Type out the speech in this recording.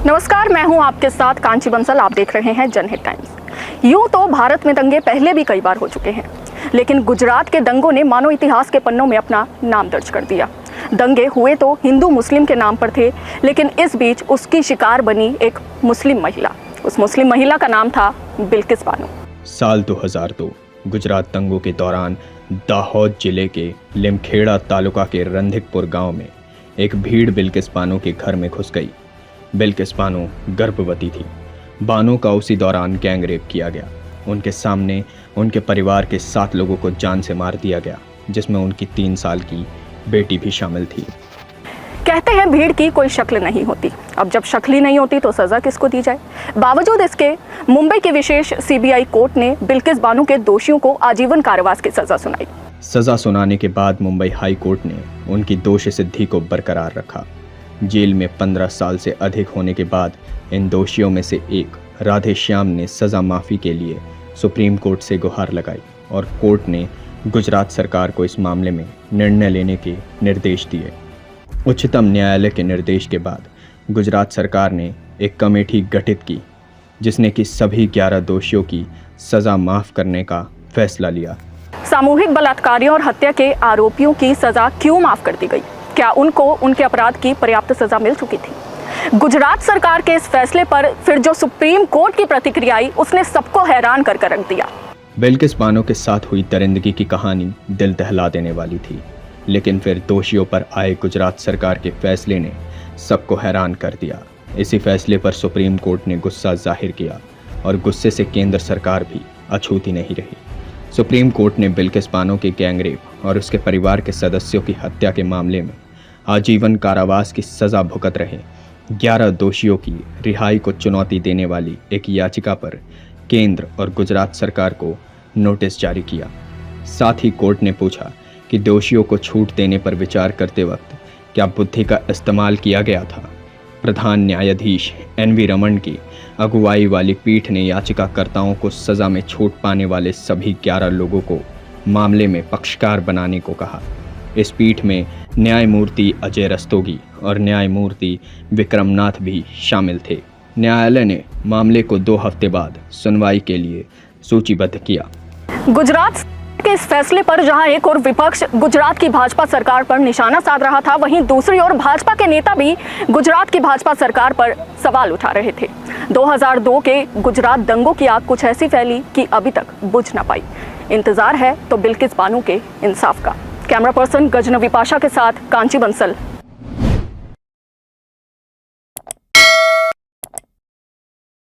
नमस्कार, मैं हूं आपके साथ कांची बंसल। आप देख रहे हैं जनहित टाइम्स। यूं तो भारत में दंगे पहले भी कई बार हो चुके हैं, लेकिन गुजरात के दंगों ने मानव इतिहास के पन्नों में अपना नाम दर्ज कर दिया। दंगे हुए तो हिंदू मुस्लिम के नाम पर थे, लेकिन इस बीच उसकी शिकार बनी एक मुस्लिम महिला। उस मुस्लिम महिला का नाम था बिल्किस बानो। साल 2002 गुजरात दंगों के दौरान दाहोद जिले के लिमखेड़ा तालुका के रंधिकपुर गांव में एक भीड़ बिल्किस बानो के घर में घुस गई। बिल्किस बानो गर्भवती थी। बानो का उसी दौरान गैंग रेप किया गया। उनके सामने उनके परिवार के 7 लोगों को जान से मार दिया गया, जिसमें उनकी 3 साल की बेटी भी शामिल थी। कहते हैं भीड़ की कोई शक्ल नहीं होती। अब जब शक्ल ही नहीं होती तो सजा किसको दी जाए। बावजूद इसके मुंबई की विशेष सीबीआई कोर्ट ने बिल्किस बानो के दोषियों को आजीवन कारावास की सजा सुनाई। सजा सुनाने के बाद मुंबई हाई कोर्ट ने उनकी दोष सिद्धि को बरकरार रखा। जेल में 15 साल से अधिक होने के बाद इन दोषियों में से एक राधे श्याम ने सजा माफी के लिए सुप्रीम कोर्ट से गुहार लगाई और कोर्ट ने गुजरात सरकार को इस मामले में निर्णय लेने के निर्देश दिए। उच्चतम न्यायालय के निर्देश के बाद गुजरात सरकार ने एक कमेटी गठित की, जिसने कि सभी 11 दोषियों की सजा माफ करने का फैसला लिया। सामूहिक बलात्कारियों और हत्या के आरोपियों की सजा क्यों माफ कर दी गई? क्या उनको उनके अपराध की पर्याप्त सजा मिल चुकी थी? गुजरात सरकार के इस फैसले पर फिर जो सुप्रीम कोर्ट की प्रतिक्रिया आई, उसने सबको हैरान कर रख दिया। बिल्किस बानो के साथ हुई दरिंदगी की कहानी दिल दहला देने वाली थी, लेकिन फिर दोषियों पर आए गुजरात सरकार के फैसले ने सबको हैरान कर दिया। इसी फैसले पर सुप्रीम कोर्ट ने गुस्सा जाहिर किया और गुस्से से केंद्र सरकार भी अछूती नहीं रही। सुप्रीम कोर्ट ने बिल्किस बानो के गैंगरेप और उसके परिवार के सदस्यों की हत्या के मामले में आजीवन कारावास की सजा भुगत रहे 11 दोषियों की रिहाई को चुनौती देने वाली एक याचिका पर केंद्र और गुजरात सरकार को नोटिस जारी किया। साथ ही कोर्ट ने पूछा कि दोषियों को छूट देने पर विचार करते वक्त क्या बुद्धि का इस्तेमाल किया गया था। प्रधान न्यायाधीश NV रमन की अगुवाई वाली पीठ ने याचिकाकर्ताओं को सजा में छूट पाने वाले सभी 11 लोगों को मामले में पक्षकार बनाने को कहा। इस पीठ में न्यायमूर्ति अजय रस्तोगी और न्यायमूर्ति विक्रमनाथ भी शामिल थे। न्यायालय ने मामले को 2 हफ्ते बाद सुनवाई के लिए सूचीबद्ध किया। गुजरात के इस फैसले पर जहां एक और विपक्ष गुजरात की भाजपा सरकार पर निशाना साध रहा था, वहीं दूसरी ओर भाजपा के नेता भी गुजरात की भाजपा सरकार पर सवाल उठा रहे थे। 2002 के गुजरात दंगों की आग कुछ ऐसी फैली कि अभी तक बुझ ना पाई। इंतजार है तो बिल्किस बानो के इंसाफ का। कैमरा पर्सन गजनवी पाशा के साथ कांची बंसल,